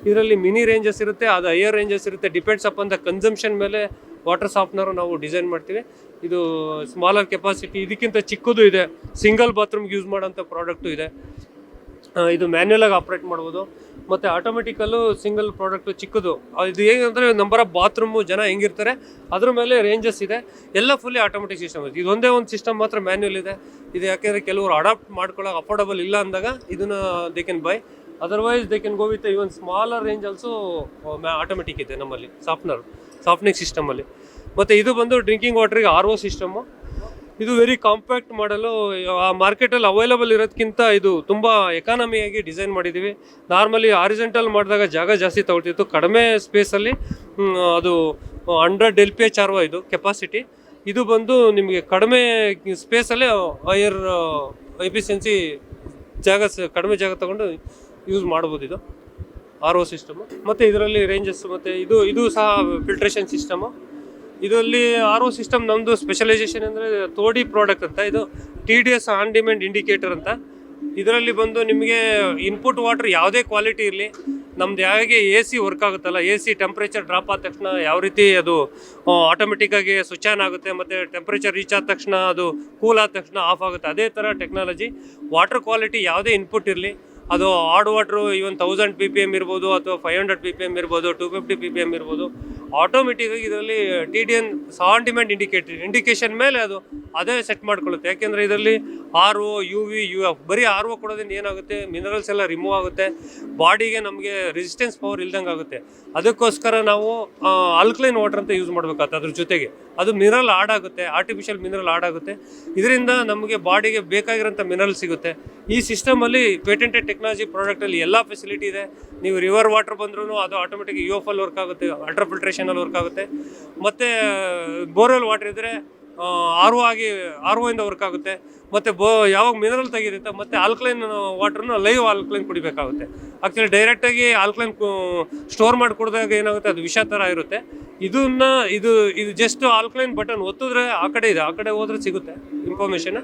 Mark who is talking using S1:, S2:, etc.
S1: ಇದರಲ್ಲಿ mini ranges ಇರುತ್ತೆ, ಅದು ಹೈಯರ್ ರೇಂಜಸ್ ಇರುತ್ತೆ. ಡಿಪೆಂಡ್ಸ್ ಅಪಾನ್ ದ ಕನ್ಸಂಪ್ಷನ್ ಮೇಲೆ ವಾಟರ್ ಸಾಫ್ಟ್ನರ್ ನಾವು ಡಿಸೈನ್ ಮಾಡ್ತೀವಿ. ಇದು ಸ್ಮಾಲರ್ ಕೆಪಾಸಿಟಿ, ಇದಕ್ಕಿಂತ ಚಿಕ್ಕದು ಇದೆ, ಸಿಂಗಲ್ ಬಾತ್ರೂಮ್ಗೆ ಯೂಸ್ ಮಾಡೋಂಥ ಪ್ರಾಡಕ್ಟು ಇದೆ. ಇದು ಮ್ಯಾನ್ಯಲ್ ಆಗಿ ಆಪ್ರೇಟ್ ಮಾಡ್ಬೋದು, ಮತ್ತು ಆಟೋಮೆಟಿಕಲ್ಲು ಸಿಂಗಲ್ ಪ್ರಾಡಕ್ಟು ಚಿಕ್ಕದು. ಇದು ಹೇಗಂದರೆ ನಂಬರ್ ಆಫ್ ಬಾತ್ರೂಮು ಜನ ಹೆಂಗಿರ್ತಾರೆ ಅದ್ರ ಮೇಲೆ ರೇಂಜಸ್ ಇದೆ. ಎಲ್ಲ ಫುಲ್ಲಿ ಆಟೋಮೆಟಿಕ್ ಸಿಸ್ಟಮ್ ಇದೆ. ಇದೊಂದೇ ಒಂದು ಸಿಸ್ಟಮ್ ಮಾತ್ರ ಮ್ಯಾನ್ಯಲ್ ಇದೆ. ಇದು ಯಾಕೆಂದರೆ ಕೆಲವರು ಅಡಾಪ್ಟ್ ಮಾಡ್ಕೊಳ್ಳೋಕೆ ಅಫೋರ್ಡಬಲ್ ಇಲ್ಲ ಅಂದಾಗ ಇದನ್ನು they can buy. Otherwise they can go with even smaller range also automatic ಇದೆ ನಮ್ಮಲ್ಲಿ ಸಾಫ್ಟ್ನಿಂಗ್ ಸಿಸ್ಟಮಲ್ಲಿ. ಮತ್ತು ಇದು ಬಂದು ಡ್ರಿಂಕಿಂಗ್ ವಾಟ್ರಿಗೆ RO ಸಿಸ್ಟಮು. ಇದು ವೆರಿ ಕಾಂಪ್ಯಾಕ್ಟ್ ಮಾಡಲು ಆ ಮಾರ್ಕೆಟಲ್ಲಿ ಅವೈಲಬಲ್ ಇರೋದಕ್ಕಿಂತ ಇದು ತುಂಬ ಎಕಾನಮಿಯಾಗಿ ಡಿಸೈನ್ ಮಾಡಿದ್ದೀವಿ. ನಾರ್ಮಲಿ ಹಾರಿಜೆಂಟಲ್ ಮಾಡಿದಾಗ ಜಾಗ ಜಾಸ್ತಿ ತಗೊಳ್ತಿತ್ತು, ಕಡಿಮೆ ಸ್ಪೇಸಲ್ಲಿ ಅದು 100 LPH RO ಇದು ಕೆಪಾಸಿಟಿ. ಇದು ಬಂದು ನಿಮಗೆ ಕಡಿಮೆ ಸ್ಪೇಸಲ್ಲೇ ಹೈಯರ್ ಎಫಿಷಿಯನ್ಸಿ ಕಡಿಮೆ ಜಾಗ ತಗೊಂಡು ಯೂಸ್ ಮಾಡ್ಬೋದು ಇದು RO ಸಿಸ್ಟಮು. ಮತ್ತು ಇದರಲ್ಲಿ ರೇಂಜಸ್, ಮತ್ತು ಇದು ಸಹ ಫಿಲ್ಟ್ರೇಷನ್ ಸಿಸ್ಟಮು. ಇದರಲ್ಲಿ RO ಸಿಸ್ಟಮ್ ನಮ್ಮದು ಸ್ಪೆಷಲೈಸೇಷನ್ ಅಂದರೆ ತೋಡಿ ಪ್ರಾಡಕ್ಟ್ ಅಂತ. ಇದು TDS ಆನ್ ಡಿಮ್ಯಾಂಡ್ ಇಂಡಿಕೇಟರ್ ಅಂತ. ಇದರಲ್ಲಿ ಬಂದು ನಿಮಗೆ ಇನ್ಪುಟ್ ವಾಟರ್ ಯಾವುದೇ ಕ್ವಾಲಿಟಿ ಇರಲಿ, ನಮ್ದು ಹೇಗೆ AC ವರ್ಕ್ ಆಗುತ್ತಲ್ಲ, AC ಟೆಂಪ್ರೇಚರ್ ಡ್ರಾಪ್ ಆದ ತಕ್ಷಣ ಯಾವ ರೀತಿ ಅದು ಆಟೋಮೆಟಿಕ್ಕಾಗಿ ಸ್ವಿಚ್ ಆನ್ ಆಗುತ್ತೆ, ಮತ್ತು ಟೆಂಪ್ರೇಚರ್ ರೀಚ್ ಆದ ತಕ್ಷಣ ಅದು ಕೂಲ್ ಆದ ತಕ್ಷಣ ಆಫ್ ಆಗುತ್ತೆ. ಅದೇ ಥರ ಟೆಕ್ನಾಲಜಿ. ವಾಟರ್ ಕ್ವಾಲಿಟಿ ಯಾವುದೇ ಇನ್ಪುಟ್ ಇರಲಿ, ಅದು ಹಾರ್ಡ್ ವಾಟ್ರು ಇವನ್ 1000 PPM ಇರ್ಬೋದು, ಅಥವಾ 500 PPM ಇರ್ಬೋದು, 250 PPM ಇರ್ಬೋದು, ಆಟೋಮೆಟಿಕ್ಕಾಗಿ ಇದರಲ್ಲಿ TDN ಆನ್ ಡಿಮ್ಯಾಂಡ್ ಇಂಡಿಕೇಶನ್ ಮೇಲೆ ಅದು ಅದೇ ಸೆಟ್ ಮಾಡ್ಕೊಳ್ಳುತ್ತೆ. ಯಾಕೆಂದರೆ ಇದರಲ್ಲಿ RO, UV, UF ಬರೀ RO ಕೊಡೋದ್ರಿಂದ ಏನಾಗುತ್ತೆ, ಮಿನರಲ್ಸ್ ಎಲ್ಲ ರಿಮೂವ್ ಆಗುತ್ತೆ, ಬಾಡಿಗೆ ನಮಗೆ ರೆಸಿಸ್ಟೆನ್ಸ್ ಪವರ್ ಇಲ್ದಂಗೆ ಆಗುತ್ತೆ. ಅದಕ್ಕೋಸ್ಕರ ನಾವು ಆಲ್ಕಲೈನ್ ವಾಟರ್ ಅಂತ ಯೂಸ್ ಮಾಡಬೇಕಾಗುತ್ತೆ. ಅದ್ರ ಜೊತೆಗೆ ಅದು ಮಿನರಲ್ ಆಡ್ ಆಗುತ್ತೆ, ಆರ್ಟಿಫಿಷಿಯಲ್ ಮಿನರಲ್ ಆಡ್ ಆಗುತ್ತೆ. ಇದರಿಂದ ನಮಗೆ ಬಾಡಿಗೆ ಬೇಕಾಗಿರೋಂಥ ಮಿನರಲ್ ಸಿಗುತ್ತೆ. ಈ ಸಿಸ್ಟಮಲ್ಲಿ ಪೇಟೆಂಟೆಡ್ ಟೆಕ್ನಾಲಜಿ ಪ್ರಾಡಕ್ಟಲ್ಲಿ ಎಲ್ಲ ಫೆಸಿಲಿಟಿ ಇದೆ. ನೀವು ರಿವರ್ ವಾಟರ್ ಬಂದ್ರೂ ಅದು ಆಟೋಮೆಟಿಕ್ UF ವರ್ಕ್ ಆಗುತ್ತೆ, ಅಲ್ಟ್ರಾ ಫಿಲ್ಟ್ರೇಷನಲ್ಲಿ ವರ್ಕ್ ಆಗುತ್ತೆ. ಮತ್ತು ಬೋರ್ವೆಲ್ ವಾಟರ್ ಇದ್ದರೆ RO ಇಂದ ವರ್ಕ್ ಆಗುತ್ತೆ. ಮತ್ತು ಯಾವಾಗ ಮಿನರಲ್ ತೆಗಿರುತ್ತೆ, ಮತ್ತು ಆಲ್ಕಲೈನ್ ವಾಟರ್ನ ಲೈವ್ ಆಲ್ಕಲೈನ್ ಕುಡಿಬೇಕಾಗುತ್ತೆ. ಆ್ಯಕ್ಚುಲಿ ಡೈರೆಕ್ಟಾಗಿ ಆಲ್ಕಲೈನ್ ಸ್ಟೋರ್ ಮಾಡಿ ಕುಡಿದಾಗ ಏನಾಗುತ್ತೆ, ಅದು ವಿಷ ಥರ ಇರುತ್ತೆ. ಇದು ಜಸ್ಟ್ ಆಲ್ಕಲೈನ್ ಬಟನ್ ಒತ್ತಿದ್ರೆ ಆ ಕಡೆ ಇದೆ, ಆ ಕಡೆ ಹೋದ್ರೆ ಸಿಗುತ್ತೆ ಇನ್ಫಾರ್ಮೇಷನ್.